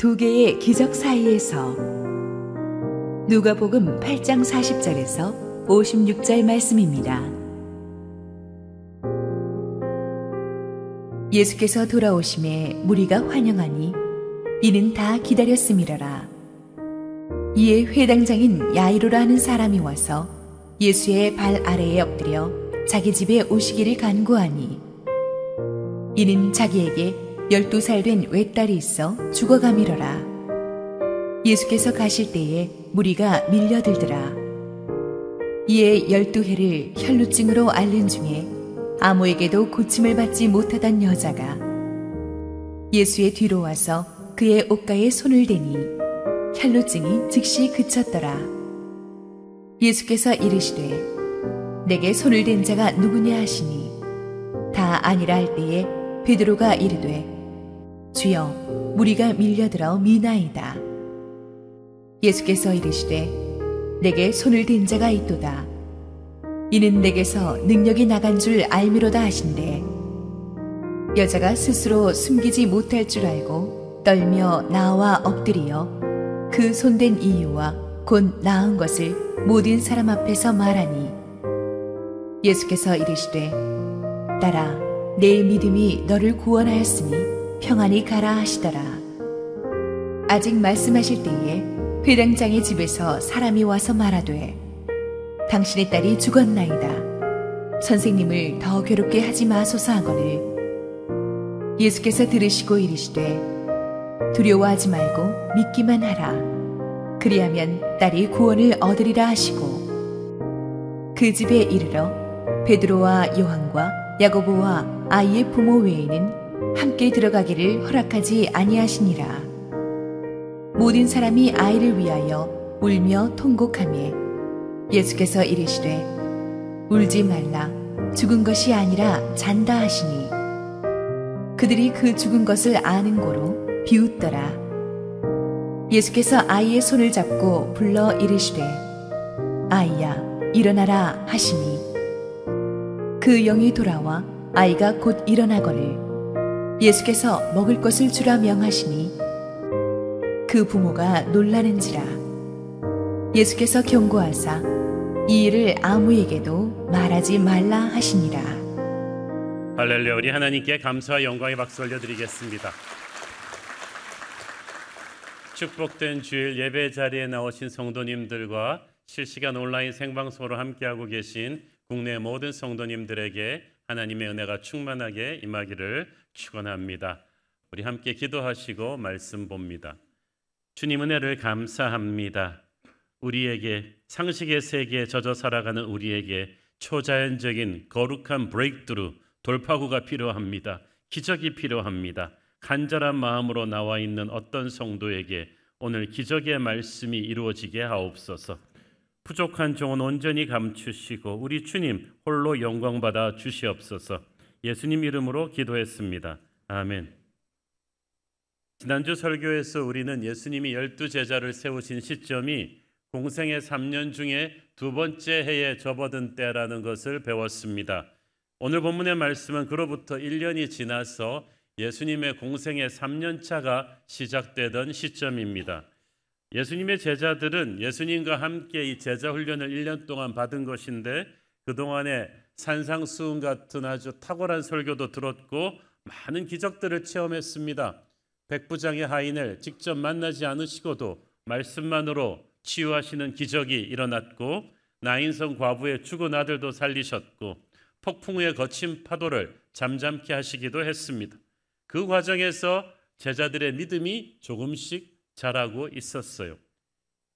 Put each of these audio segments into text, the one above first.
두 개의 기적 사이에서. 누가복음 8장 40절에서 56절 말씀입니다. 예수께서 돌아오심에 무리가 환영하니 이는 다 기다렸음이러라. 이에 회당장인 야이로라 하는 사람이 와서 예수의 발 아래에 엎드려 자기 집에 오시기를 간구하니, 이는 자기에게 12살 된 외딸이 있어 죽어가미러라. 예수께서 가실 때에 무리가 밀려들더라. 이에 12해를 혈루증으로 앓는 중에 아무에게도 고침을 받지 못하던 여자가 예수의 뒤로 와서 그의 옷가에 손을 대니 혈루증이 즉시 그쳤더라. 예수께서 이르시되 내게 손을 댄 자가 누구냐 하시니 다 아니라 할 때에 베드로가 이르되 주여, 무리가 밀려들어 미나이다. 예수께서 이르시되 내게 손을 댄 자가 있도다. 이는 내게서 능력이 나간 줄 알미로다 하신대. 여자가 스스로 숨기지 못할 줄 알고 떨며 나와 엎드리어 그 손댄 이유와 곧 나은 것을 모든 사람 앞에서 말하니, 예수께서 이르시되 딸아, 내 믿음이 너를 구원하였으니 평안히 가라 하시더라. 아직 말씀하실 때에 회당장의 집에서 사람이 와서 말하되 당신의 딸이 죽었나이다. 선생님을 더 괴롭게 하지 마소서 하거늘. 예수께서 들으시고 이르시되 두려워하지 말고 믿기만 하라. 그리하면 딸이 구원을 얻으리라 하시고, 그 집에 이르러 베드로와 요한과 야고보와 아이의 부모 외에는 함께 들어가기를 허락하지 아니하시니라. 모든 사람이 아이를 위하여 울며 통곡하며 예수께서 이르시되 울지 말라, 죽은 것이 아니라 잔다 하시니, 그들이 그 죽은 것을 아는 고로 비웃더라. 예수께서 아이의 손을 잡고 불러 이르시되 아이야, 일어나라 하시니 그 영이 돌아와 아이가 곧 일어나거늘 예수께서 먹을 것을 주라 명하시니 그 부모가 놀라는지라. 예수께서 경고하사 이 일을 아무에게도 말하지 말라 하시니라. 할렐루야. 우리 하나님께 감사와 영광의 박수 올려드리겠습니다. 축복된 주일 예배 자리에 나오신 성도님들과 실시간 온라인 생방송으로 함께하고 계신 국내 모든 성도님들에게 하나님의 은혜가 충만하게 임하기를 축원합니다. 우리 함께 기도하시고 말씀 봅니다. 주님, 은혜를 감사합니다. 우리에게, 상식의 세계에 젖어 살아가는 우리에게 초자연적인 거룩한 브레이크트루, 돌파구가 필요합니다. 기적이 필요합니다. 간절한 마음으로 나와 있는 어떤 성도에게 오늘 기적의 말씀이 이루어지게 하옵소서. 부족한 종은 온전히 감추시고 우리 주님 홀로 영광받아 주시옵소서. 예수님 이름으로 기도했습니다. 아멘. 지난주 설교에서 우리는 예수님이 12제자를 세우신 시점이 공생의 3년 중에 두 번째 해에 접어든 때라는 것을 배웠습니다. 오늘 본문의 말씀은 그로부터 1년이 지나서 예수님의 공생의 3년차가 시작되던 시점입니다. 예수님의 제자들은 예수님과 함께 이 제자 훈련을 1년 동안 받은 것인데 그동안에 산상수훈 같은 아주 탁월한 설교도 들었고 많은 기적들을 체험했습니다. 백부장의 하인을 직접 만나지 않으시고도 말씀만으로 치유하시는 기적이 일어났고, 나인성 과부의 죽은 아들도 살리셨고, 폭풍우의 거친 파도를 잠잠케 하시기도 했습니다. 그 과정에서 제자들의 믿음이 조금씩 자라고 있었어요.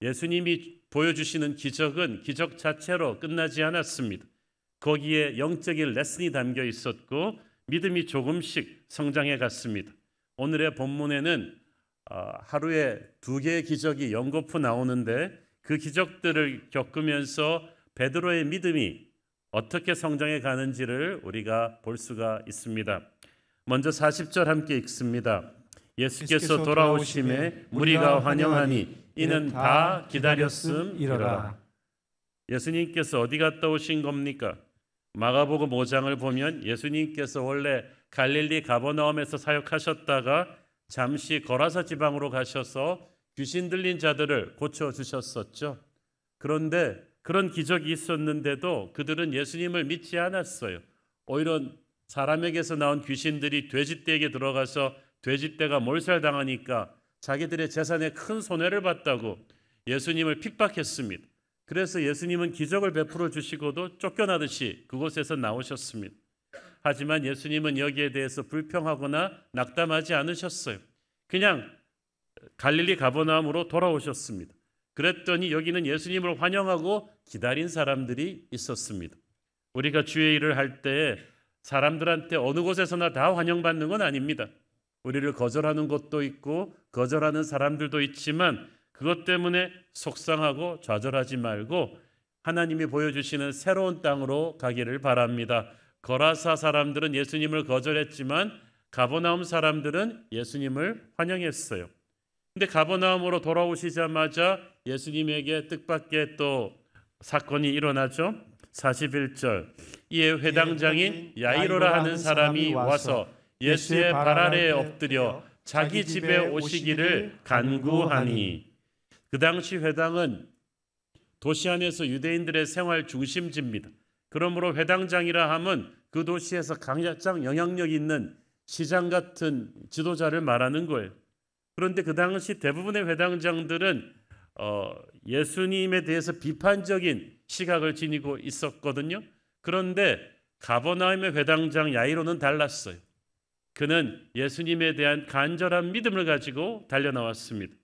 예수님이 보여주시는 기적은 기적 자체로 끝나지 않았습니다. 거기에 영적인 레슨이 담겨 있었고 믿음이 조금씩 성장해 갔습니다. 오늘의 본문에는 하루에 2개의 기적이 연거푸 나오는데 그 기적들을 겪으면서 베드로의 믿음이 어떻게 성장해 가는지를 우리가 볼 수가 있습니다. 먼저 40절 함께 읽습니다. 예수께서 돌아오심에 무리가 환영하니 이는 다 기다렸음이로라. 예수님께서 어디 갔다 오신 겁니까? 마가복음 5장을 보면 예수님께서 원래 갈릴리 가버나움에서 사역하셨다가 잠시 거라사 지방으로 가셔서 귀신 들린 자들을 고쳐주셨었죠. 그런데 그런 기적이 있었는데도 그들은 예수님을 믿지 않았어요. 오히려 사람에게서 나온 귀신들이 돼지떼에게 들어가서 돼지떼가 몰살당하니까 자기들의 재산에 큰 손해를 봤다고 예수님을 핍박했습니다. 그래서 예수님은 기적을 베풀어 주시고도 쫓겨나듯이 그곳에서 나오셨습니다. 하지만 예수님은 여기에 대해서 불평하거나 낙담하지 않으셨어요. 그냥 갈릴리 가버나움으로 돌아오셨습니다. 그랬더니 여기는 예수님을 환영하고 기다린 사람들이 있었습니다. 우리가 주의 일을 할 때에 사람들한테 어느 곳에서나 다 환영받는 건 아닙니다. 우리를 거절하는 곳도 있고 거절하는 사람들도 있지만 그것 때문에 속상하고 좌절하지 말고 하나님이 보여주시는 새로운 땅으로 가기를 바랍니다. 거라사 사람들은 예수님을 거절했지만 가버나움 사람들은 예수님을 환영했어요. 근데 가버나움으로 돌아오시자마자 예수님에게 뜻밖의 또 사건이 일어나죠. 41절 이에 회당장인 야이로라 하는 사람이 와서 예수의 발 아래에 엎드려 자기 집에 오시기를 간구하니. 그 당시 회당은 도시 안에서 유대인들의 생활 중심지입니다. 그러므로 회당장이라 함은 그 도시에서 가장 영향력 있는 시장 같은 지도자를 말하는 거예요. 그런데 그 당시 대부분의 회당장들은 예수님에 대해서 비판적인 시각을 지니고 있었거든요. 그런데 가버나움의 회당장 야이로는 달랐어요. 그는 예수님에 대한 간절한 믿음을 가지고 달려나왔습니다.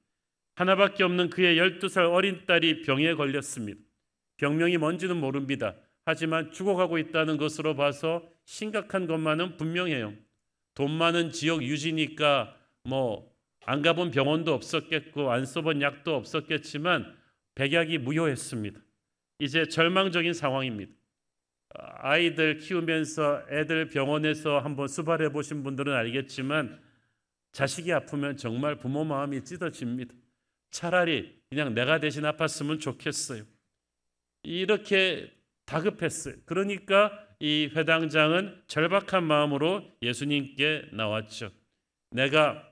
하나밖에 없는 그의 12살 어린 딸이 병에 걸렸습니다. 병명이 뭔지는 모릅니다. 하지만 죽어가고 있다는 것으로 봐서 심각한 것만은 분명해요. 돈 많은 지역 유지니까 안 가본 병원도 없었겠고 안 써본 약도 없었겠지만 백약이 무효했습니다. 이제 절망적인 상황입니다. 아이들 키우면서 애들 병원에서 한번 수발해 보신 분들은 알겠지만 자식이 아프면 정말 부모 마음이 찢어집니다. 차라리 그냥 내가 대신 아팠으면 좋겠어요. 이렇게 다급했어요. 그러니까 이 회당장은 절박한 마음으로 예수님께 나왔죠. 내가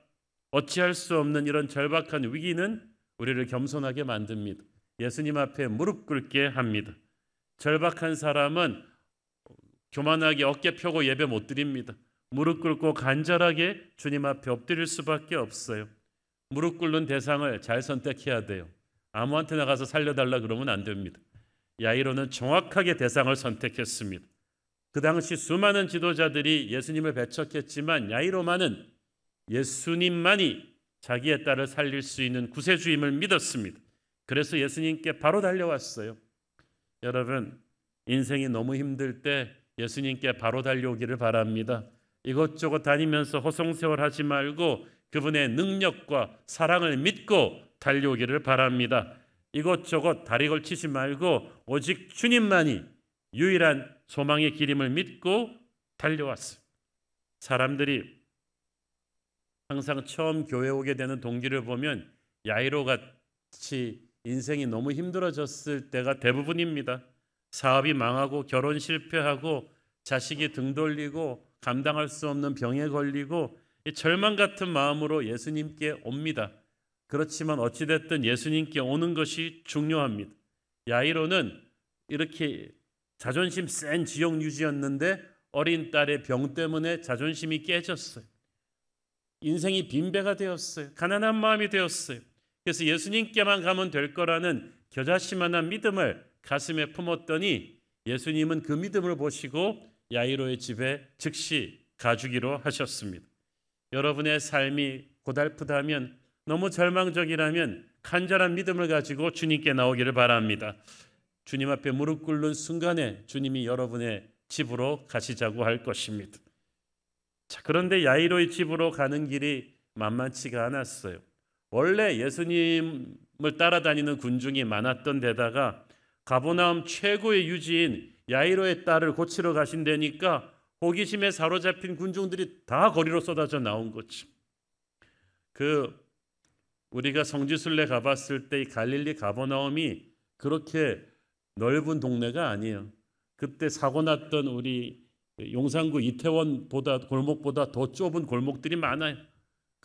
어찌할 수 없는 이런 절박한 위기는 우리를 겸손하게 만듭니다. 예수님 앞에 무릎 꿇게 합니다. 절박한 사람은 교만하게 어깨 펴고 예배 못 드립니다. 무릎 꿇고 간절하게 주님 앞에 엎드릴 수밖에 없어요. 무릎 꿇는 대상을 잘 선택해야 돼요. 아무한테나 가서 살려달라 그러면 안 됩니다. 야이로는 정확하게 대상을 선택했습니다. 그 당시 수많은 지도자들이 예수님을 배척했지만 야이로만은 예수님만이 자기의 딸을 살릴 수 있는 구세주임을 믿었습니다. 그래서 예수님께 바로 달려왔어요. 여러분, 인생이 너무 힘들 때 예수님께 바로 달려오기를 바랍니다. 이것저것 다니면서 허송세월하지 말고 그분의 능력과 사랑을 믿고 달려오기를 바랍니다. 이것저것 다리 걸치지 말고 오직 주님만이 유일한 소망의 길임을 믿고 달려왔어요. 사람들이 항상 처음 교회 오게 되는 동기를 보면 야이로 같이 인생이 너무 힘들어졌을 때가 대부분입니다. 사업이 망하고 결혼 실패하고 자식이 등 돌리고 감당할 수 없는 병에 걸리고 절망 같은 마음으로 예수님께 옵니다. 그렇지만 어찌됐든 예수님께 오는 것이 중요합니다. 야이로는 이렇게 자존심 센 지역 유지였는데 어린 딸의 병 때문에 자존심이 깨졌어요. 인생이 빈배가 되었어요. 가난한 마음이 되었어요. 그래서 예수님께만 가면 될 거라는 겨자씨만한 믿음을 가슴에 품었더니 예수님은 그 믿음을 보시고 야이로의 집에 즉시 가주기로 하셨습니다. 여러분의 삶이 고달프다면, 너무 절망적이라면 간절한 믿음을 가지고 주님께 나오기를 바랍니다. 주님 앞에 무릎 꿇는 순간에 주님이 여러분의 집으로 가시자고 할 것입니다. 자, 그런데 야이로의 집으로 가는 길이 만만치가 않았어요. 원래 예수님을 따라다니는 군중이 많았던 데다가 가버나움 최고의 유지인 야이로의 딸을 고치러 가신다니까 호기심에 사로잡힌 군중들이 다 거리로 쏟아져 나온 거죠. 우리가 성지순례 가봤을 때 이 갈릴리 가버나움이 그렇게 넓은 동네가 아니에요. 그때 사고 났던 우리 용산구 이태원보다 골목보다 더 좁은 골목들이 많아요.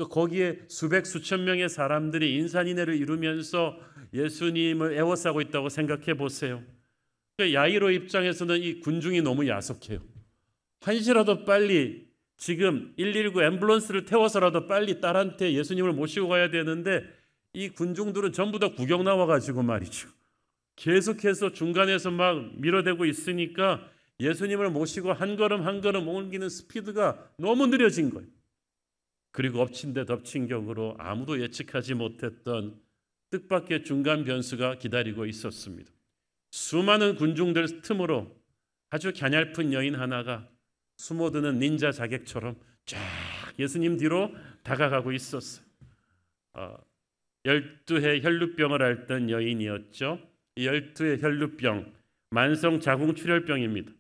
거기에 수백 수천 명의 사람들이 인산인해를 이루면서 예수님을 애워싸고 있다고 생각해 보세요. 야이로 입장에서는 이 군중이 너무 야속해요. 한시라도 빨리 지금 119 앰뷸런스를 태워서라도 빨리 딸한테 예수님을 모시고 가야 되는데 이 군중들은 전부 다 구경 나와가지고 말이죠. 계속해서 중간에서 막 밀어대고 있으니까 예수님을 모시고 한 걸음 한 걸음 옮기는 스피드가 너무 느려진 거예요. 그리고 엎친 데 덮친 격으로 아무도 예측하지 못했던 뜻밖의 중간 변수가 기다리고 있었습니다. 수많은 군중들 틈으로 아주 갸냘픈 여인 하나가 숨어드는 닌자 자객처럼 쫙 예수님 뒤로 다가가고 있었어요. 12해 혈루병을 앓던 여인이었죠. 이 12해 혈루병, 만성 자궁출혈병입니다.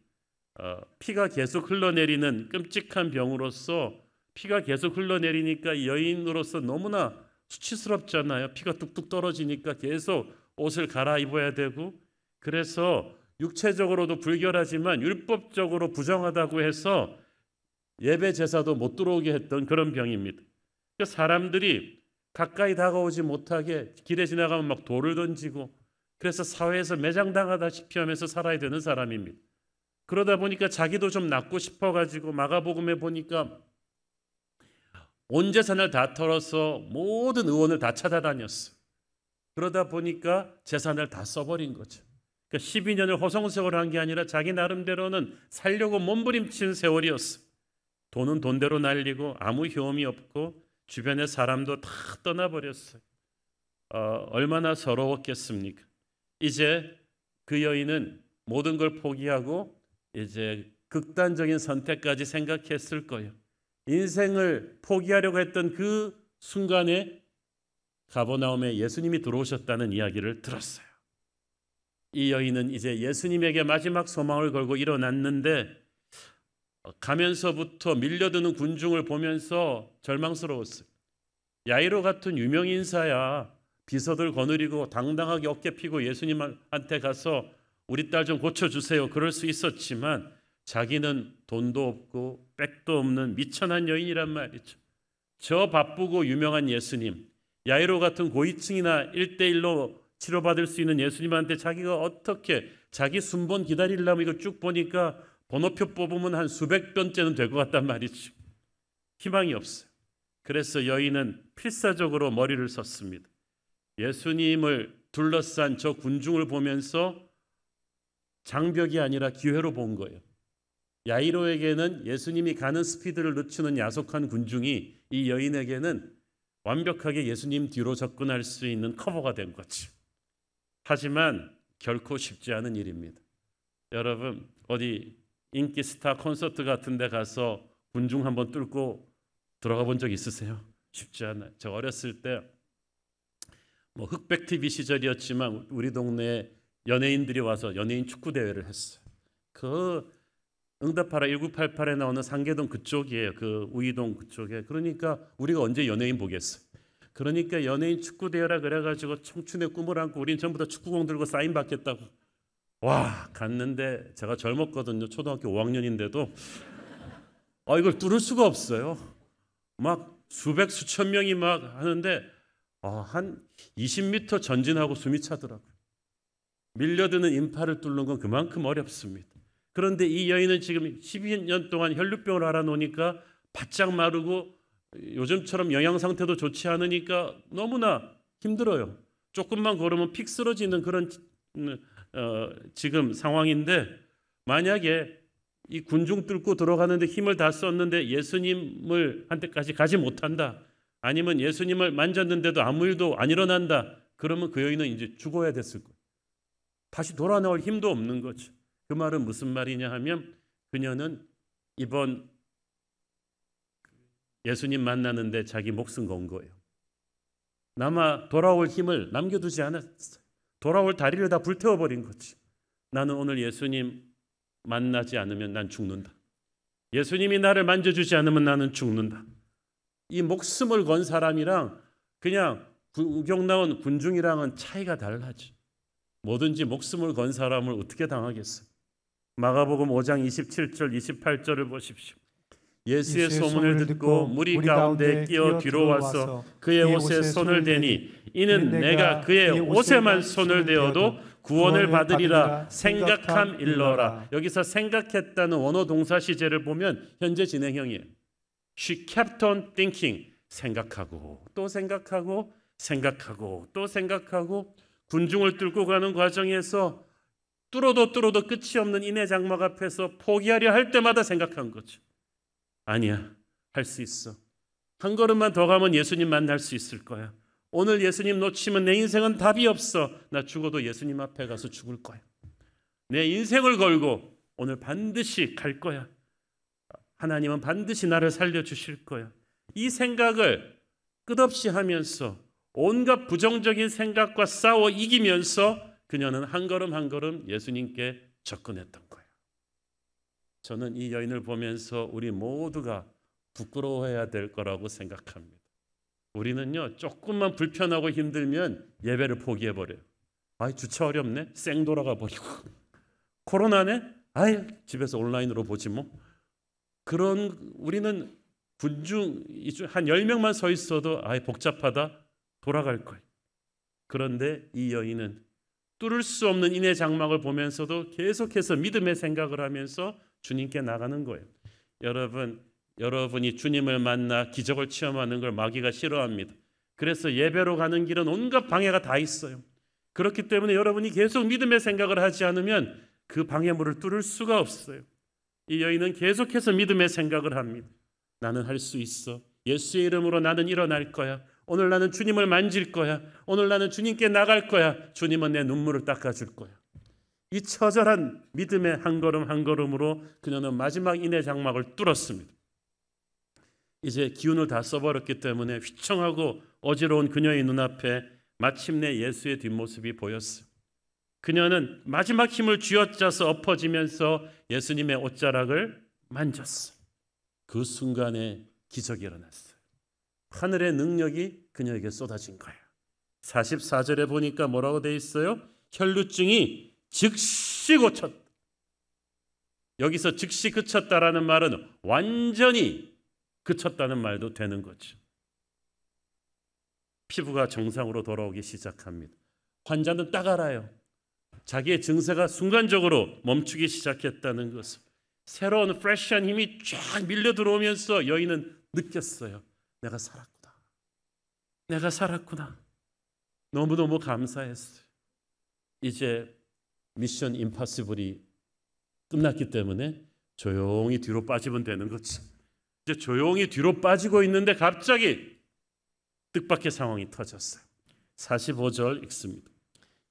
피가 계속 흘러내리는 끔찍한 병으로서 피가 계속 흘러내리니까 여인으로서 너무나 수치스럽잖아요. 피가 뚝뚝 떨어지니까 계속 옷을 갈아입어야 되고, 그래서 육체적으로도 불결하지만 율법적으로 부정하다고 해서 예배 제사도 못 들어오게 했던 그런 병입니다. 사람들이 가까이 다가오지 못하게 길에 지나가면 막 돌을 던지고, 그래서 사회에서 매장당하다시피 하면서 살아야 되는 사람입니다. 그러다 보니까 자기도 좀 낫고 싶어가지고 마가복음에 보니까 온 재산을 다 털어서 모든 의원을 다 찾아다녔어요. 그러다 보니까 재산을 다 써버린 거죠. 그러니까 12년을 허송세월을 한 게 아니라 자기 나름대로는 살려고 몸부림친 세월이었어요. 돈은 돈대로 날리고 아무 효험이 없고 주변의 사람도 다 떠나버렸어요. 얼마나 서러웠겠습니까? 이제 그 여인은 모든 걸 포기하고 이제 극단적인 선택까지 생각했을 거예요. 인생을 포기하려고 했던 그 순간에 가버나움에 예수님이 들어오셨다는 이야기를 들었어요. 이 여인은 이제 예수님에게 마지막 소망을 걸고 일어났는데 가면서부터 밀려드는 군중을 보면서 절망스러웠어요. 야이로 같은 유명인사야 비서들 거느리고 당당하게 어깨 피고 예수님한테 가서 우리 딸 좀 고쳐주세요 그럴 수 있었지만 자기는 돈도 없고 백도 없는 미천한 여인이란 말이죠. 저 바쁘고 유명한 예수님, 야이로 같은 고위층이나 1대1로 치료받을 수 있는 예수님한테 자기가 어떻게 자기 순번 기다리려면 이거 쭉 보니까 번호표 뽑으면 한 수백 번째는 될 것 같단 말이죠. 희망이 없어요. 그래서 여인은 필사적으로 머리를 썼습니다. 예수님을 둘러싼 저 군중을 보면서 장벽이 아니라 기회로 본 거예요. 야이로에게는 예수님이 가는 스피드를 늦추는 야속한 군중이 이 여인에게는 완벽하게 예수님 뒤로 접근할 수 있는 커버가 된 거죠. 하지만 결코 쉽지 않은 일입니다. 여러분 어디 인기 스타 콘서트 같은 데 가서 군중 한번 뚫고 들어가 본 적 있으세요? 쉽지 않아요. 저 어렸을 때 흑백 TV 시절이었지만 우리 동네에 연예인들이 와서 연예인 축구 대회를 했어요. 그 응답하라 1988에 나오는 상계동 그쪽이에요. 그 우이동 그쪽에. 그러니까 우리가 언제 연예인 보겠어요. 그러니까 연예인 축구 대회라 그래가지고 청춘의 꿈을 안고 우린 전부 다 축구공 들고 사인 받겠다고. 와 갔는데 제가 젊었거든요. 초등학교 5학년인데도 이걸 뚫을 수가 없어요. 막 수백 수천 명이 막 하는데 한 20m 전진하고 숨이 차더라고요. 밀려드는 인파를 뚫는 건 그만큼 어렵습니다. 그런데 이 여인은 지금 12년 동안 혈루병을 앓아놓으니까 바짝 마르고 요즘처럼 영양 상태도 좋지 않으니까 너무나 힘들어요. 조금만 걸으면 픽 쓰러지는 그런 지금 상황인데 만약에 이 군중 뚫고 들어가는데 힘을 다 썼는데 예수님을 한테까지 가지 못한다. 아니면 예수님을 만졌는데도 아무 일도 안 일어난다. 그러면 그 여인은 이제 죽어야 됐을 거예요. 다시 돌아 나올 힘도 없는 거죠. 그 말은 무슨 말이냐 하면 그녀는 이번 예수님 만나는데 자기 목숨 건 거예요. 남아 돌아올 힘을 남겨두지 않았어요. 돌아올 다리를 다 불태워버린 거지. 나는 오늘 예수님 만나지 않으면 난 죽는다. 예수님이 나를 만져주지 않으면 나는 죽는다. 이 목숨을 건 사람이랑 그냥 구경 나온 군중이랑은 차이가 달라지. 뭐든지 목숨을 건 사람을 어떻게 당하겠어요. 마가복음 5장 27절 28절을 보십시오. 예수의 소문을 듣고 무리 가운데 끼어 뒤로 와서 그의 옷에 손을 대니 이는 내가 그의 옷에만 손을 대어도 구원을 받으리라 생각함일러라. 여기서 생각했다는 원어 동사 시제를 보면 현재 진행형이에요. She kept on thinking. 생각하고 또 생각하고 생각하고 또 생각하고 군중을 뚫고 가는 과정에서 뚫어도 끝이 없는 인의 장막 앞에서 포기하려 할 때마다 생각한 거죠. 아니야, 할 수 있어. 한 걸음만 더 가면 예수님 만날 수 있을 거야. 오늘 예수님 놓치면 내 인생은 답이 없어. 나 죽어도 예수님 앞에 가서 죽을 거야. 내 인생을 걸고 오늘 반드시 갈 거야. 하나님은 반드시 나를 살려주실 거야. 이 생각을 끝없이 하면서 온갖 부정적인 생각과 싸워 이기면서 그녀는 한 걸음 한 걸음 예수님께 접근했던 거예요. 저는 이 여인을 보면서 우리 모두가 부끄러워해야 될 거라고 생각합니다. 우리는요, 조금만 불편하고 힘들면 예배를 포기해버려요. 아이, 주차 어렵네? 쌩 돌아가 버리고. 코로나네? 아이, 집에서 온라인으로 보지 뭐. 우리는 군중 한 10명만 서 있어도 아이, 복잡하다, 돌아갈 거예요. 그런데 이 여인은 뚫을 수 없는 인의 장막을 보면서도 계속해서 믿음의 생각을 하면서 주님께 나가는 거예요. 여러분이 주님을 만나 기적을 체험하는 걸 마귀가 싫어합니다. 그래서 예배로 가는 길은 온갖 방해가 다 있어요. 그렇기 때문에 여러분이 계속 믿음의 생각을 하지 않으면 그 방해물을 뚫을 수가 없어요. 이 여인은 계속해서 믿음의 생각을 합니다. 나는 할 수 있어. 예수의 이름으로 나는 일어날 거야. 오늘 나는 주님을 만질 거야. 오늘 나는 주님께 나갈 거야. 주님은 내 눈물을 닦아줄 거야. 이 처절한 믿음의 한 걸음 한 걸음으로 그녀는 마지막 인의 장막을 뚫었습니다. 이제 기운을 다 써버렸기 때문에 휘청하고 어지러운 그녀의 눈앞에 마침내 예수의 뒷모습이 보였어요. 그녀는 마지막 힘을 쥐어짜서 엎어지면서 예수님의 옷자락을 만졌어요. 그 순간에 기적이 일어났어요. 하늘의 능력이 그녀에게 쏟아진 거예요. 44절에 보니까 뭐라고 돼 있어요? 혈루증이 즉시 고쳤다. 여기서 즉시 그쳤다라는 말은 완전히 그쳤다는 말도 되는 거죠. 피부가 정상으로 돌아오기 시작합니다. 환자는 딱 알아요. 자기의 증세가 순간적으로 멈추기 시작했다는 것을. 새로운 프레시한 힘이 쫙 밀려 들어오면서 여인은 느꼈어요. 내가 살았구나. 내가 살았구나. 너무너무 감사했어요. 이제 미션 임파서블이 끝났기 때문에 조용히 뒤로 빠지면 되는 거지. 이제 조용히 뒤로 빠지고 있는데 갑자기 뜻밖의 상황이 터졌어요. 45절 읽습니다.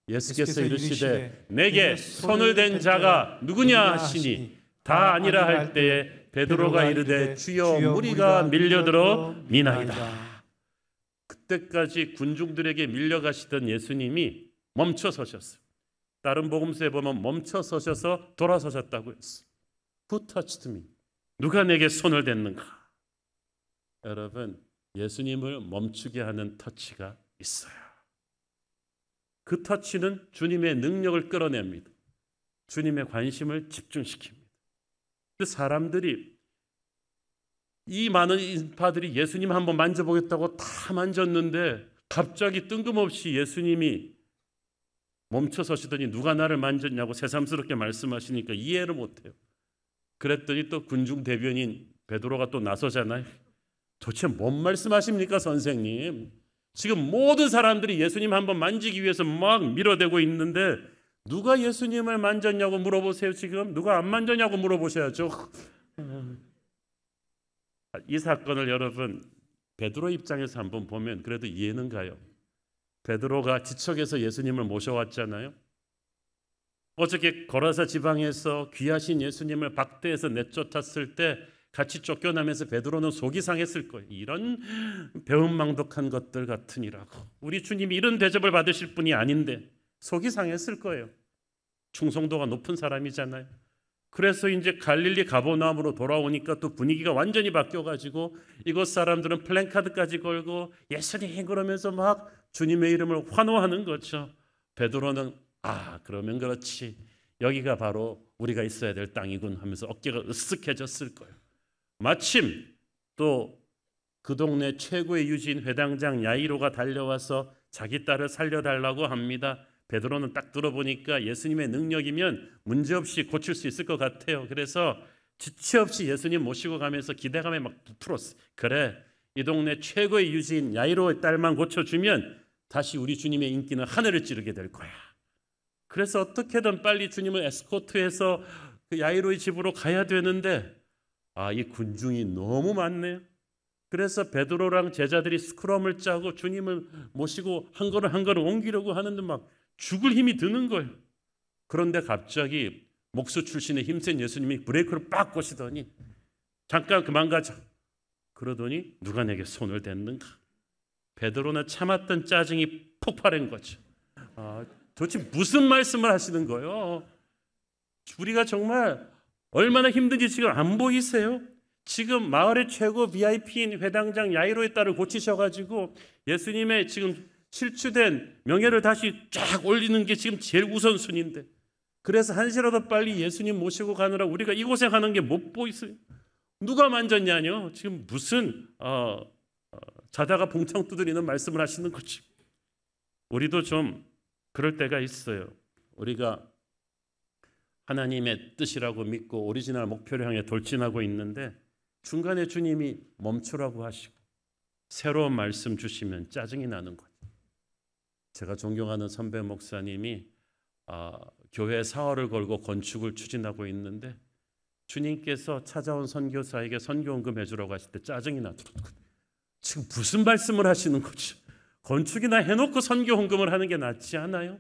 예수께서 이르시되 내게 손을 댄 자가 누구냐 하시니 다 아니라 할 때에 베드로가 이르되 주여 무리가 밀려들어 미나이다. 그때까지 군중들에게 밀려가시던 예수님이 멈춰 서셨어요. 다른 복음서에 보면 멈춰 서셔서 돌아서셨다고 했어요. Who touched me? 누가 내게 손을 댔는가? 여러분, 예수님을 멈추게 하는 터치가 있어요. 그 터치는 주님의 능력을 끌어냅니다. 주님의 관심을 집중시킵니다. 그 사람들이, 이 많은 인파들이 예수님 한번 만져보겠다고 다 만졌는데 갑자기 뜬금없이 예수님이 멈춰 서시더니 누가 나를 만졌냐고 새삼스럽게 말씀하시니까 이해를 못해요. 그랬더니 또 군중 대변인 베드로가 또 나서잖아요. 도대체 뭔 말씀하십니까 선생님? 지금 모든 사람들이 예수님 한번 만지기 위해서 막 밀어대고 있는데 누가 예수님을 만졌냐고 물어보세요. 지금 누가 안 만졌냐고 물어보셔야죠. 이 사건을 여러분 베드로 입장에서 한번 보면 그래도 이해는 가요. 베드로가 지척에서 예수님을 모셔왔잖아요. 어저께 거라사 지방에서 귀하신 예수님을 박대에서 내쫓았을 때 같이 쫓겨나면서 베드로는 속이 상했을 거예요. 이런 배은망덕한 것들 같으니라고. 우리 주님이 이런 대접을 받으실 분이 아닌데 속이 상했을 거예요. 충성도가 높은 사람이잖아요. 그래서 이제 갈릴리 가버나움으로 돌아오니까 또 분위기가 완전히 바뀌어가지고 이곳 사람들은 플랜카드까지 걸고 예수님 그러면서 막 주님의 이름을 환호하는 거죠. 베드로는 그러면 그렇지. 여기가 바로 우리가 있어야 될 땅이군 하면서 어깨가 으쓱해졌을 거예요. 마침 또 그 동네 최고의 유지인 회당장 야이로가 달려와서 자기 딸을 살려달라고 합니다. 베드로는 딱 들어보니까 예수님의 능력이면 문제없이 고칠 수 있을 것 같아요. 그래서 지체 없이 예수님 모시고 가면서 기대감에 막 부풀었어. 그래, 이 동네 최고의 유지인 야이로의 딸만 고쳐주면 다시 우리 주님의 인기는 하늘을 찌르게 될 거야. 그래서 어떻게든 빨리 주님을 에스코트해서 그 야이로의 집으로 가야 되는데 이 군중이 너무 많네요. 그래서 베드로랑 제자들이 스크럼을 짜고 주님을 모시고 한 걸음 한 걸음 옮기려고 하는데 막 죽을 힘이 드는 거예요. 그런데 갑자기 목수 출신의 힘센 예수님이 브레이크를 빡 꼬시더니 잠깐 그만 가자. 그러더니 누가 내게 손을 댔는가? 베드로는 참았던 짜증이 폭발한 거죠. 도대체 무슨 말씀을 하시는 거예요? 우리가 정말 얼마나 힘든지 지금 안 보이세요? 지금 마을의 최고 VIP인 회당장 야이로의 딸을 고치셔가지고 예수님의 지금 실추된 명예를 다시 쫙 올리는 게 지금 제일 우선순위인데, 그래서 한시라도 빨리 예수님 모시고 가느라 우리가 이 고생하는 게 못 보이세요? 누가 만졌냐뇨? 지금 무슨 자다가 봉창 두드리는 말씀을 하시는 거지. 우리도 좀 그럴 때가 있어요. 우리가 하나님의 뜻이라고 믿고 오리지널 목표를 향해 돌진하고 있는데 중간에 주님이 멈추라고 하시고 새로운 말씀 주시면 짜증이 나는 거예요. 제가 존경하는 선배 목사님이 교회 사활을 걸고 건축을 추진하고 있는데 주님께서 찾아온 선교사에게 선교원금 해주라고 하실 때 짜증이 나더라고요. 지금 무슨 말씀을 하시는 거죠? 건축이나 해놓고 선교원금을 하는 게 낫지 않아요?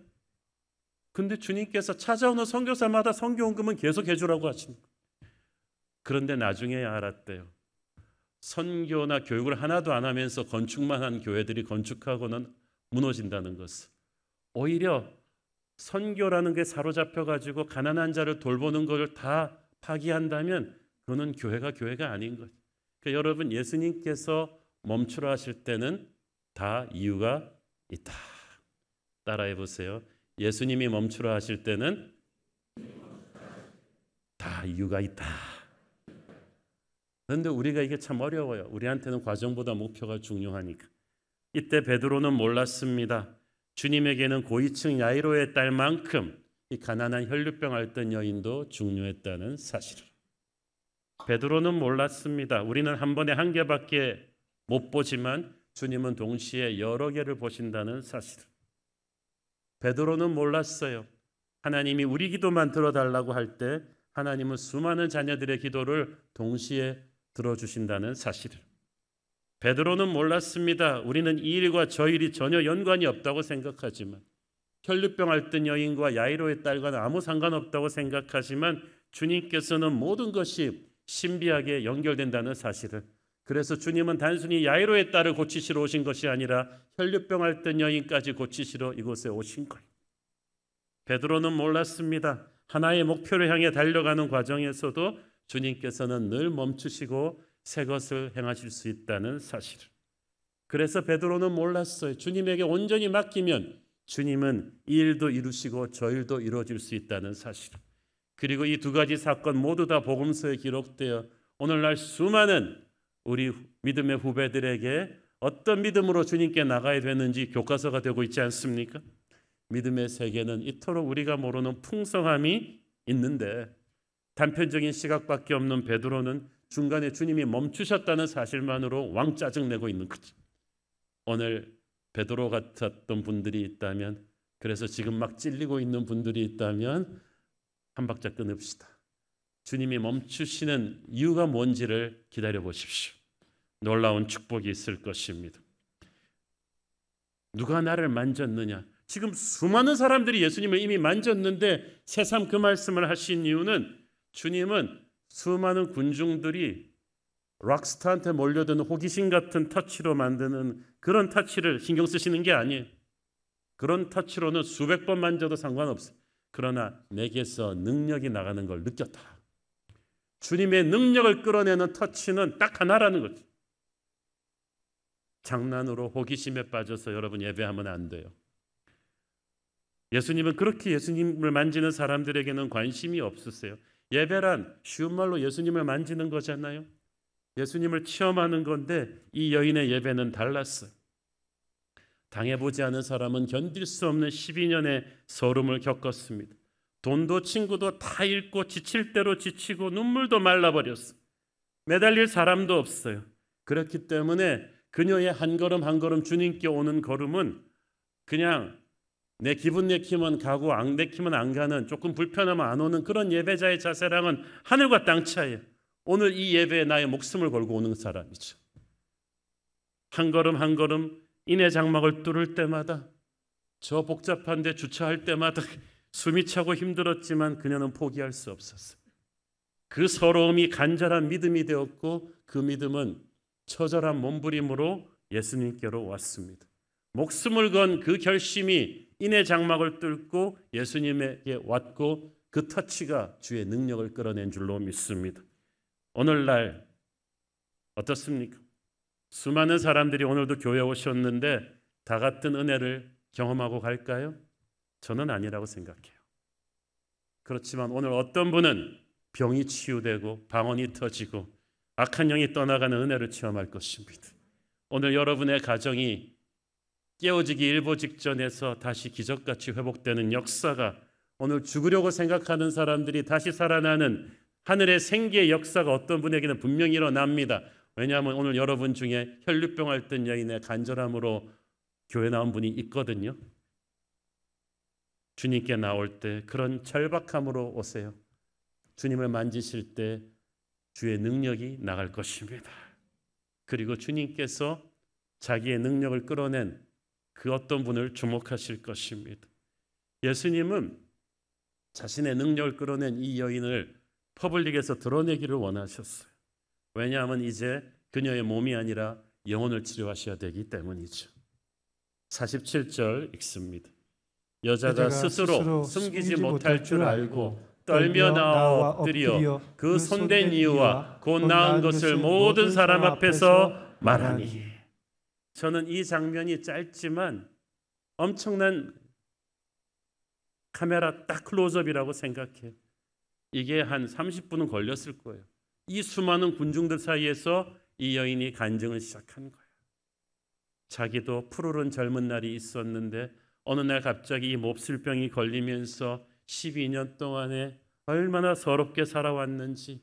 근데 주님께서 찾아오는 선교사마다 선교원금은 계속 해주라고 하시는 거예요. 그런데 나중에 알았대요. 선교나 교육을 하나도 안 하면서 건축만 한 교회들이 건축하고는 무너진다는 것을, 오히려 선교라는 게 사로잡혀가지고 가난한 자를 돌보는 것을 다 파기한다면 그거는 교회가 아닌 거죠. 그러니까 여러분, 예수님께서 멈추라 하실 때는 다 이유가 있다. 따라해 보세요. 예수님이 멈추라 하실 때는 다 이유가 있다. 그런데 우리가 이게 참 어려워요. 우리한테는 과정보다 목표가 중요하니까. 이때 베드로는 몰랐습니다. 주님에게는 고위층 야이로의 딸만큼 이 가난한 혈류병 앓던 여인도 중요했다는 사실을. 베드로는 몰랐습니다. 우리는 한 번에 한 개밖에 못 보지만 주님은 동시에 여러 개를 보신다는 사실을. 베드로는 몰랐어요. 하나님이 우리 기도만 들어달라고 할 때 하나님은 수많은 자녀들의 기도를 동시에 들어주신다는 사실을. 베드로는 몰랐습니다. 우리는 이 일과 저 일이 전혀 연관이 없다고 생각하지만, 혈류병 앓던 여인과 야이로의 딸과는 아무 상관없다고 생각하지만 주님께서는 모든 것이 신비하게 연결된다는 사실을. 그래서 주님은 단순히 야이로의 딸을 고치시러 오신 것이 아니라 혈류병 앓던 여인까지 고치시러 이곳에 오신 거예요. 베드로는 몰랐습니다. 하나의 목표를 향해 달려가는 과정에서도 주님께서는 늘 멈추시고 새 것을 행하실 수 있다는 사실을. 그래서 베드로는 몰랐어요. 주님에게 온전히 맡기면 주님은 이 일도 이루시고 저 일도 이루어질 수 있다는 사실을. 그리고 이 두 가지 사건 모두 다 복음서에 기록되어 오늘날 수많은 우리 믿음의 후배들에게 어떤 믿음으로 주님께 나가야 되는지 교과서가 되고 있지 않습니까? 믿음의 세계는 이토록 우리가 모르는 풍성함이 있는데 단편적인 시각밖에 없는 베드로는 중간에 주님이 멈추셨다는 사실만으로 왕 짜증내고 있는 거죠. 오늘 베드로 같았던 분들이 있다면, 그래서 지금 막 찔리고 있는 분들이 있다면 한 박자 끊읍시다. 주님이 멈추시는 이유가 뭔지를 기다려 보십시오. 놀라운 축복이 있을 것입니다. 누가 나를 만졌느냐? 지금 수많은 사람들이 예수님을 이미 만졌는데 새삼 그 말씀을 하신 이유는 주님은 수많은 군중들이 락스타한테 몰려드는 호기심 같은 터치로 만드는 그런 터치를 신경 쓰시는 게 아니에요. 그런 터치로는 수백 번 만져도 상관없어요. 그러나 내게서 능력이 나가는 걸 느꼈다. 주님의 능력을 끌어내는 터치는 딱 하나라는 거죠. 장난으로 호기심에 빠져서 여러분 예배하면 안 돼요. 예수님은 그렇게 예수님을 만지는 사람들에게는 관심이 없으세요. 예배란 쉬운 말로 예수님을 만지는 거잖아요. 예수님을 체험하는 건데 이 여인의 예배는 달랐어요. 당해보지 않은 사람은 견딜 수 없는 12년의 서름을 겪었습니다. 돈도 친구도 다 잃고 지칠 대로 지치고 눈물도 말라버렸어. 매달릴 사람도 없어요. 그렇기 때문에 그녀의 한 걸음 한 걸음 주님께 오는 걸음은 그냥 내 기분 내키면 가고 안 내키면 안 가는, 조금 불편하면 안 오는 그런 예배자의 자세랑은 하늘과 땅 차이예요. 오늘 이 예배에 나의 목숨을 걸고 오는 사람이죠. 한 걸음 한 걸음 인의 장막을 뚫을 때마다, 저 복잡한 데 주차할 때마다 숨이 차고 힘들었지만 그녀는 포기할 수 없었어요. 그 서러움이 간절한 믿음이 되었고 그 믿음은 처절한 몸부림으로 예수님께로 왔습니다. 목숨을 건 그 결심이 인의 장막을 뚫고 예수님에게 왔고 그 터치가 주의 능력을 끌어낸 줄로 믿습니다. 오늘날 어떻습니까? 수많은 사람들이 오늘도 교회에 오셨는데 다 같은 은혜를 경험하고 갈까요? 저는 아니라고 생각해요. 그렇지만 오늘 어떤 분은 병이 치유되고 방언이 터지고 악한 영이 떠나가는 은혜를 체험할 것입니다. 오늘 여러분의 가정이 깨어지기 일보 직전에서 다시 기적같이 회복되는 역사가, 오늘 죽으려고 생각하는 사람들이 다시 살아나는 하늘의 생기의 역사가 어떤 분에게는 분명히 일어납니다. 왜냐하면 오늘 여러분 중에 혈류병 앓던 여인의 간절함으로 교회 나온 분이 있거든요. 주님께 나올 때 그런 절박함으로 오세요. 주님을 만지실 때 주의 능력이 나갈 것입니다. 그리고 주님께서 자기의 능력을 끌어낸 그 어떤 분을 주목하실 것입니다. 예수님은 자신의 능력을 끌어낸 이 여인을 퍼블릭에서 드러내기를 원하셨어요. 왜냐하면 이제 그녀의 몸이 아니라 영혼을 치료하셔야 되기 때문이죠. 47절 읽습니다. 여자가 스스로 숨기지 못할 줄 알고 떨며 나와 엎드려 그 손댄 이유와 곧 나은 것을 모든 사람 앞에서 말하니. 저는 이 장면이 짧지만 엄청난 카메라 딱 클로즈업이라고 생각해요. 이게 한 30분은 걸렸을 거예요. 이 수많은 군중들 사이에서 이 여인이 간증을 시작한 거예요. 자기도 푸르른 젊은 날이 있었는데 어느 날 갑자기 이 몹쓸병이 걸리면서 12년 동안에 얼마나 서럽게 살아왔는지,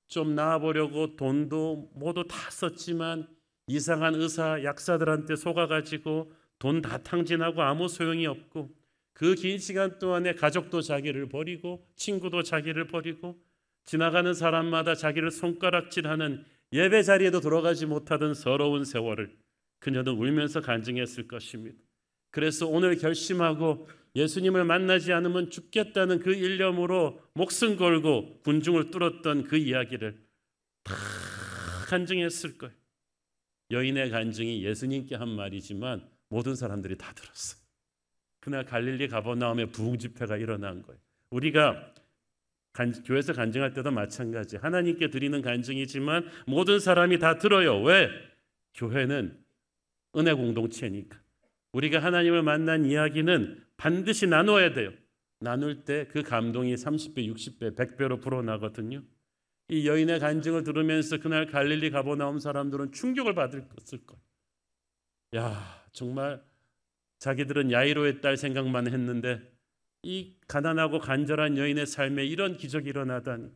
좀 나아보려고 돈도 모두 다 썼지만 이상한 의사 약사들한테 속아가지고 돈 다 탕진하고 아무 소용이 없고, 그 긴 시간 동안에 가족도 자기를 버리고 친구도 자기를 버리고 지나가는 사람마다 자기를 손가락질하는, 예배 자리에도 들어가지 못하던 서러운 세월을 그녀는 울면서 간증했을 것입니다. 그래서 오늘 결심하고 예수님을 만나지 않으면 죽겠다는 그 일념으로 목숨 걸고 군중을 뚫었던 그 이야기를 다 간증했을 거예요. 여인의 간증이 예수님께 한 말이지만 모든 사람들이 다 들었어요. 그날 갈릴리 가버나움에 부흥 집회가 일어난 거예요. 우리가 교회에서 간증할 때도 마찬가지. 하나님께 드리는 간증이지만 모든 사람이 다 들어요. 왜? 교회는 은혜 공동체니까. 우리가 하나님을 만난 이야기는 반드시 나눠야 돼요. 나눌 때 그 감동이 30배, 60배, 100배로 불어나거든요. 이 여인의 간증을 들으면서 그날 갈릴리 가버나움 사람들은 충격을 받을 거예요. 야, 정말 자기들은 야이로의 딸 생각만 했는데 이 가난하고 간절한 여인의 삶에 이런 기적이 일어나다니.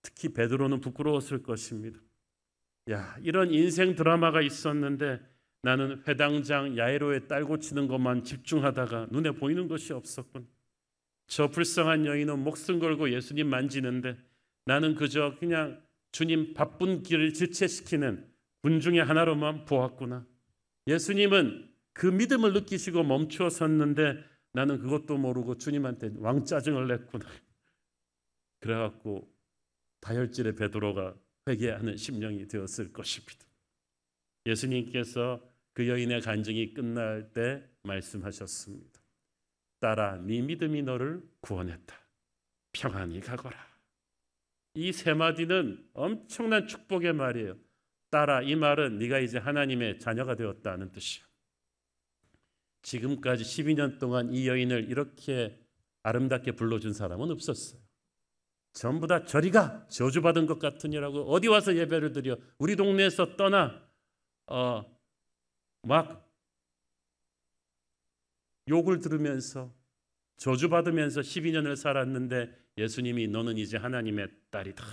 특히 베드로는 부끄러웠을 것입니다. 야, 이런 인생 드라마가 있었는데 나는 회당장 야이로의 딸 고치는 것만 집중하다가 눈에 보이는 것이 없었군. 저 불쌍한 여인은 목숨 걸고 예수님 만지는데 나는 그저 그냥 주님 바쁜 길을 지체시키는 군중의 하나로만 보았구나. 예수님은 그 믿음을 느끼시고 멈추어 섰는데 나는 그것도 모르고 주님한테 왕짜증을 냈구나. 그래갖고 다혈질의 베드로가 회개하는 심령이 되었을 것입니다. 예수님께서 그 여인의 간증이 끝날 때 말씀하셨습니다. 딸아, 네 믿음이 너를 구원했다. 평안히 가거라. 이 세 마디는 엄청난 축복의 말이에요. 딸아, 이 말은 네가 이제 하나님의 자녀가 되었다는 뜻이야. 지금까지 12년 동안 이 여인을 이렇게 아름답게 불러준 사람은 없었어요. 전부 다 저리가 저주받은 것 같으니라고 어디 와서 예배를 드려 우리 동네에서 떠나 막 욕을 들으면서 저주받으면서 12년을 살았는데 예수님이 너는 이제 하나님의 딸이다.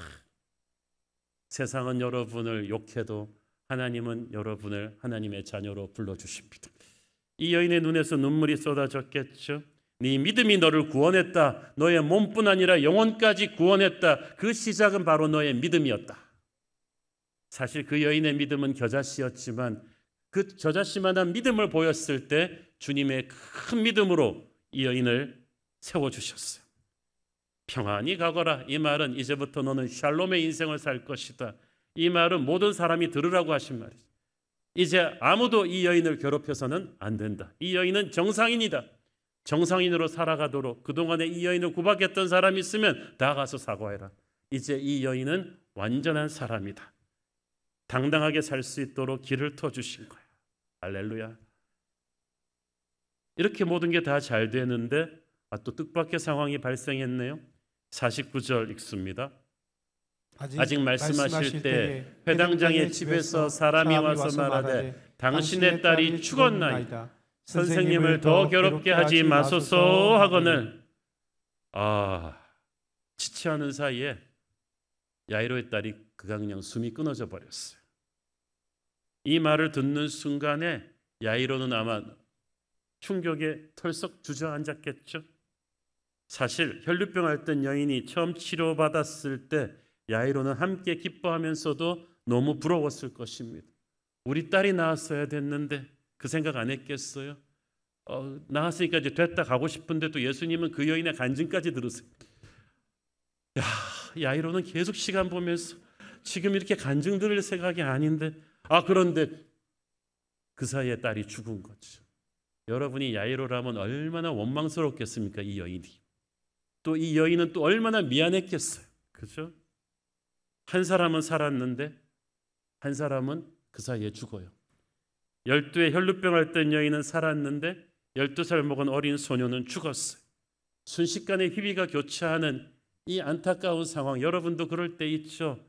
세상은 여러분을 욕해도 하나님은 여러분을 하나님의 자녀로 불러주십니다. 이 여인의 눈에서 눈물이 쏟아졌겠죠. 네 믿음이 너를 구원했다. 너의 몸뿐 아니라 영혼까지 구원했다. 그 시작은 바로 너의 믿음이었다. 사실 그 여인의 믿음은 겨자씨였지만 그 겨자씨만한 믿음을 보였을 때 주님의 큰 믿음으로 이 여인을 세워주셨어요. 평안히 가거라. 이 말은 이제부터 너는 샬롬의 인생을 살 것이다. 이 말은 모든 사람이 들으라고 하신 말이죠. 이제 아무도 이 여인을 괴롭혀서는 안 된다. 이 여인은 정상인이다. 정상인으로 살아가도록 그동안에 이 여인을 구박했던 사람이 있으면 다 가서 사과해라. 이제 이 여인은 완전한 사람이다. 당당하게 살 수 있도록 길을 터주신 거야. 할렐루야. 이렇게 모든 게 다 잘 되는데 또 뜻밖의 상황이 발생했네요. 49절 읽습니다. 아직 말씀하실 때 회당장의 집에서 사람이 와서 말하되 당신의 딸이 죽었나이다. 선생님을 더 괴롭게 하지 마소서 하거늘. 지체하는 사이에 야이로의 딸이 그냥 숨이 끊어져 버렸어요. 이 말을 듣는 순간에 야이로는 아마 충격에 털썩 주저앉았겠죠. 사실 혈루병 앓던 여인이 처음 치료받았을 때 야이로는 함께 기뻐하면서도 너무 부러웠을 것입니다. 우리 딸이 나았어야 됐는데 그 생각 안 했겠어요? 나았으니까 이제 됐다 가고 싶은데 또 예수님은 그 여인의 간증까지 들으세요. 야이로는 계속 시간 보면서 지금 이렇게 간증 들을 생각이 아닌데 그런데 그 사이에 딸이 죽은 거죠. 여러분이 야이로라면 얼마나 원망스럽겠습니까? 이 여인이. 또 이 여인은 또 얼마나 미안했겠어요. 그죠? 한 사람은 살았는데 한 사람은 그 사이에 죽어요. 12의 혈루병 앓던 여인은 살았는데 12살 먹은 어린 소녀는 죽었어요. 순식간에 희비가 교차하는 이 안타까운 상황, 여러분도 그럴 때 있죠.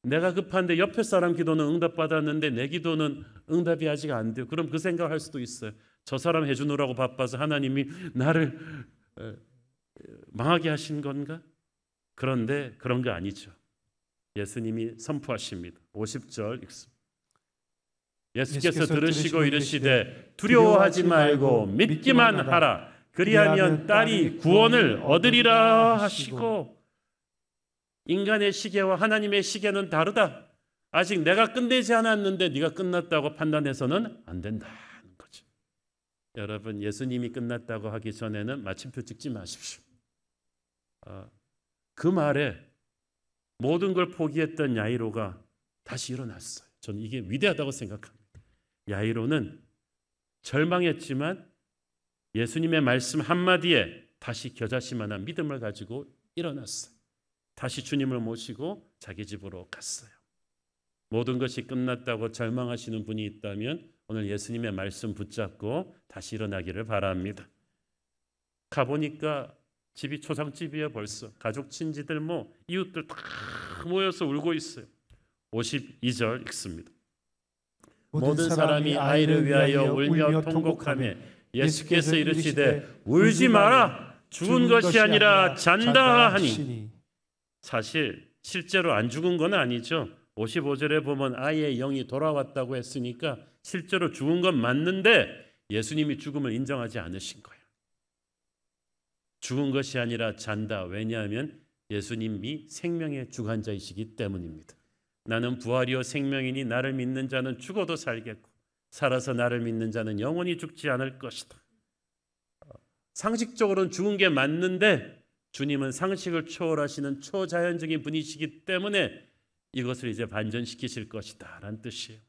내가 급한데 옆에 사람 기도는 응답받았는데 내 기도는 응답이 아직 안 돼요. 그럼 그 생각할 수도 있어요. 저 사람 해주느라고 바빠서 하나님이 나를 망하게 하신 건가? 그런데 그런 거 아니죠. 예수님이 선포하십니다. 50절 읽습니다. 예수께서 들으시고 이르시되 두려워하지 말고 믿기만 하라. 그리하면 딸이 구원을 얻으리라 하시고. 인간의 시계와 하나님의 시계는 다르다. 아직 내가 끝내지 않았는데 네가 끝났다고 판단해서는 안 된다는 거죠. 여러분, 예수님이 끝났다고 하기 전에는 마침표 찍지 마십시오. 그 말에 모든 걸 포기했던 야이로가 다시 일어났어요. 저는 이게 위대하다고 생각합니다. 야이로는 절망했지만 예수님의 말씀 한마디에 다시 겨자씨만한 믿음을 가지고 일어났어요. 다시 주님을 모시고 자기 집으로 갔어요. 모든 것이 끝났다고 절망하시는 분이 있다면 오늘 예수님의 말씀 붙잡고 다시 일어나기를 바랍니다. 가보니까 집이 초상집이에요. 벌써 가족 친지들 이웃들 다 모여서 울고 있어요. 52절 읽습니다. 모든 사람이 아이를 위하여 울며 통곡하며 예수께서 이르시되 울지 마라. 죽은 것이 아니라 잔다 하니. 사실 실제로 안 죽은 건 아니죠. 55절에 보면 아이의 영이 돌아왔다고 했으니까 실제로 죽은 건 맞는데 예수님이 죽음을 인정하지 않으신 거예요. 죽은 것이 아니라 잔다. 왜냐하면 예수님이 생명의 주관자이시기 때문입니다. 나는 부활이요 생명이니 나를 믿는 자는 죽어도 살겠고 살아서 나를 믿는 자는 영원히 죽지 않을 것이다. 상식적으로는 죽은 게 맞는데 주님은 상식을 초월하시는 초자연적인 분이시기 때문에 이것을 이제 반전시키실 것이다 라는 뜻이에요.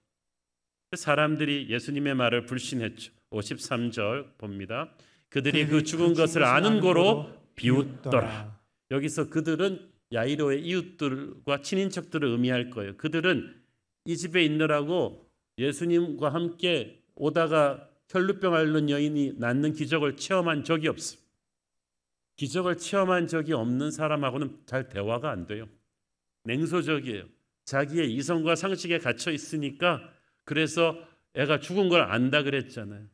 사람들이 예수님의 말을 불신했죠. 53절 봅니다. 그들이 그 죽은 것을 아는 고로 비웃더라. 여기서 그들은 야이로의 이웃들과 친인척들을 의미할 거예요. 그들은 이 집에 있느라고 예수님과 함께 오다가 혈루병 앓는 여인이 낫는 기적을 체험한 적이 없어요. 기적을 체험한 적이 없는 사람하고는 잘 대화가 안 돼요. 냉소적이에요. 자기의 이성과 상식에 갇혀 있으니까. 그래서 애가 죽은 걸 안다 그랬잖아요.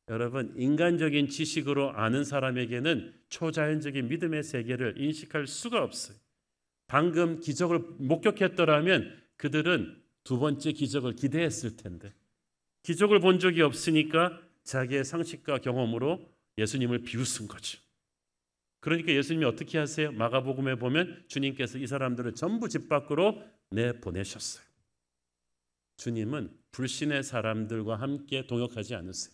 여러분, 인간적인 지식으로 아는 사람에게는 초자연적인 믿음의 세계를 인식할 수가 없어요. 방금 기적을 목격했더라면 그들은 두 번째 기적을 기대했을 텐데, 기적을 본 적이 없으니까 자기의 상식과 경험으로 예수님을 비웃은 거죠. 그러니까 예수님이 어떻게 하세요? 마가복음에 보면 주님께서 이 사람들을 전부 집 밖으로 내보내셨어요. 주님은 불신의 사람들과 함께 동역하지 않으세요.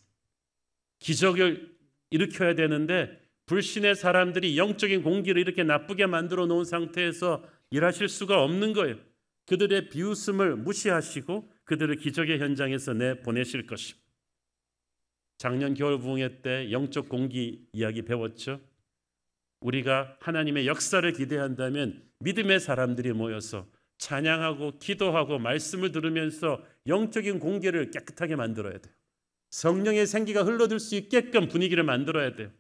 기적을 일으켜야 되는데 불신의 사람들이 영적인 공기를 이렇게 나쁘게 만들어 놓은 상태에서 일하실 수가 없는 거예요. 그들의 비웃음을 무시하시고 그들을 기적의 현장에서 내보내실 것입니다. 작년 겨울 부흥회 때 영적 공기 이야기 배웠죠. 우리가 하나님의 역사를 기대한다면 믿음의 사람들이 모여서 찬양하고 기도하고 말씀을 들으면서 영적인 공기를 깨끗하게 만들어야 돼요. 성령의 생기가 흘러들 수 있게끔 분위기를 만들어야 돼요.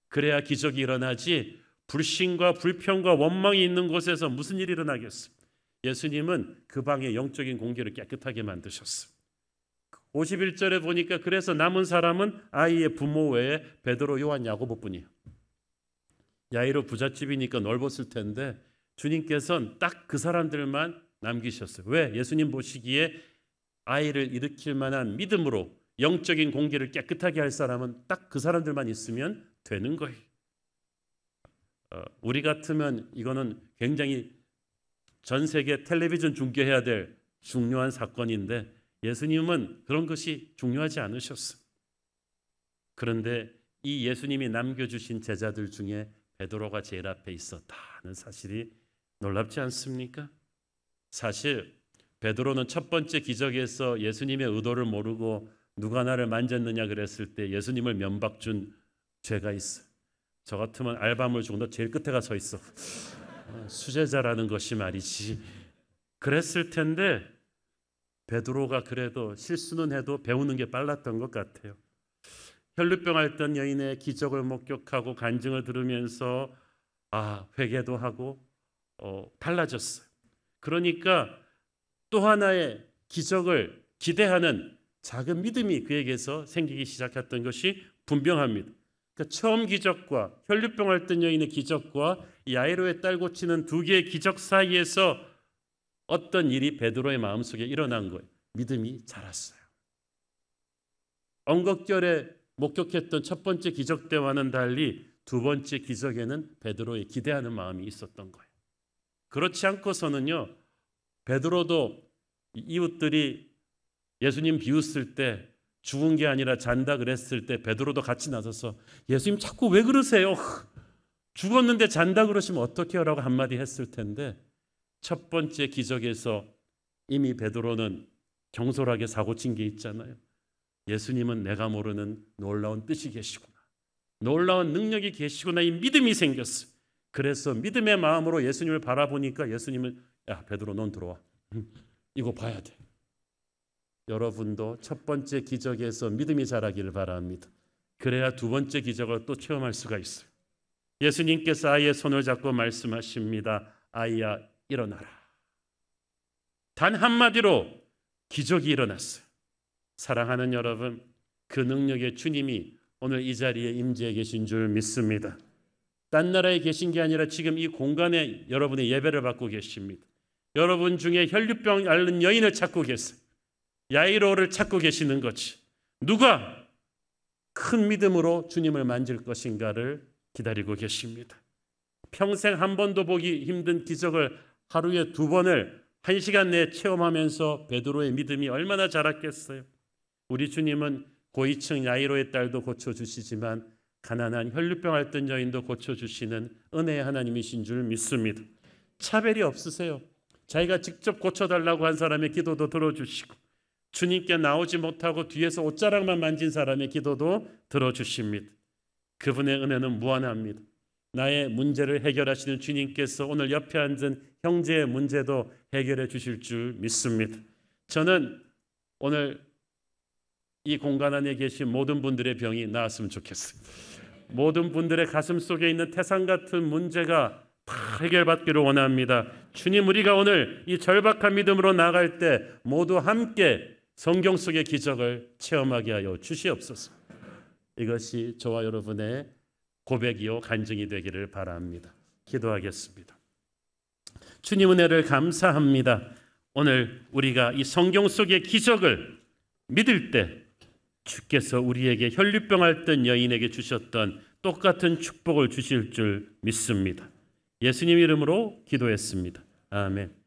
그래야 기적이 일어나지, 불신과 불평과 원망이 있는 곳에서 무슨 일이 일어나겠어요? 예수님은 그 방에 영적인 공기를 깨끗하게 만드셨어요. 51절에 보니까 그래서 남은 사람은 아이의 부모 외에 베드로, 요한, 야고보뿐이에요. 야이로 부잣집이니까 넓었을 텐데 주님께서는 딱 그 사람들만 남기셨어요. 왜? 예수님 보시기에 아이를 일으킬 만한 믿음으로 영적인 공기를 깨끗하게 할 사람은 딱 그 사람들만 있으면 되는 거예요. 우리 같으면 이거는 굉장히 전 세계 텔레비전 중계해야 될 중요한 사건인데 예수님은 그런 것이 중요하지 않으셨어요. 그런데 이 예수님이 남겨주신 제자들 중에 베드로가 제일 앞에 있었다는 사실이 놀랍지 않습니까? 사실 베드로는 첫 번째 기적에서 예수님의 의도를 모르고 누가 나를 만졌느냐 그랬을 때 예수님을 면박 준 죄가 있어요. 저 같으면 알밤을 주고 너 제일 끝에 가 서 있어. 수제자라는 것이 말이지. 그랬을 텐데 베드로가 그래도 실수는 해도 배우는 게 빨랐던 것 같아요. 혈루병 앓던 여인의 기적을 목격하고 간증을 들으면서 회개도 하고 달라졌어요. 그러니까 또 하나의 기적을 기대하는 작은 믿음이 그에게서 생기기 시작했던 것이 분명합니다. 그러니까 처음 기적과 혈루병 앓던 여인의 기적과 야이로의 딸 고치는 두 개의 기적 사이에서 어떤 일이 베드로의 마음속에 일어난 거예요. 믿음이 자랐어요. 언급결에 목격했던 첫 번째 기적 때와는 달리 두 번째 기적에는 베드로의 기대하는 마음이 있었던 거예요. 그렇지 않고서는요, 베드로도 이웃들이 예수님 비웃을 때 죽은 게 아니라 잔다 그랬을 때 베드로도 같이 나서서 예수님 자꾸 왜 그러세요? 죽었는데 잔다 그러시면 어떡해요? 라고 한마디 했을 텐데 첫 번째 기적에서 이미 베드로는 경솔하게 사고친 게 있잖아요. 예수님은 내가 모르는 놀라운 뜻이 계시구나. 놀라운 능력이 계시구나. 이 믿음이 생겼어요. 그래서 믿음의 마음으로 예수님을 바라보니까 예수님은 야 베드로 넌 들어와. 이거 봐야 돼. 여러분도 첫 번째 기적에서 믿음이 자라기를 바랍니다. 그래야 두 번째 기적을 또 체험할 수가 있어요. 예수님께서 아이의 손을 잡고 말씀하십니다. 아이야 일어나라. 단 한마디로 기적이 일어났어요. 사랑하는 여러분, 그 능력의 주님이 오늘 이 자리에 임재해 계신 줄 믿습니다. 딴 나라에 계신 게 아니라 지금 이 공간에 여러분의 예배를 받고 계십니다. 여러분 중에 혈루병 앓는 여인을 찾고 계세요. 야이로를 찾고 계시는 거지. 누가 큰 믿음으로 주님을 만질 것인가를 기다리고 계십니다. 평생 한 번도 보기 힘든 기적을 하루에 2번을 1시간 내에 체험하면서 베드로의 믿음이 얼마나 자랐겠어요. 우리 주님은 고위층 야이로의 딸도 고쳐주시지만 가난한 혈루병 앓던 여인도 고쳐주시는 은혜의 하나님이신 줄 믿습니다. 차별이 없으세요. 자기가 직접 고쳐달라고 한 사람의 기도도 들어주시고 주님께 나오지 못하고 뒤에서 옷자락만 만진 사람의 기도도 들어주십니다. 그분의 은혜는 무한합니다. 나의 문제를 해결하시는 주님께서 오늘 옆에 앉은 형제의 문제도 해결해 주실 줄 믿습니다. 저는 오늘 이 공간 안에 계신 모든 분들의 병이 나았으면 좋겠어요. 모든 분들의 가슴 속에 있는 태산 같은 문제가 다 해결받기를 원합니다. 주님, 우리가 오늘 이 절박한 믿음으로 나아갈 때 모두 함께 성경 속의 기적을 체험하게 하여 주시옵소서. 이것이 저와 여러분의 고백이요 간증이 되기를 바랍니다. 기도하겠습니다. 주님, 은혜를 감사합니다. 오늘 우리가 이 성경 속의 기적을 믿을 때 주께서 우리에게 혈류병 앓던 여인에게 주셨던 똑같은 축복을 주실 줄 믿습니다. 예수님 이름으로 기도했습니다. 아멘.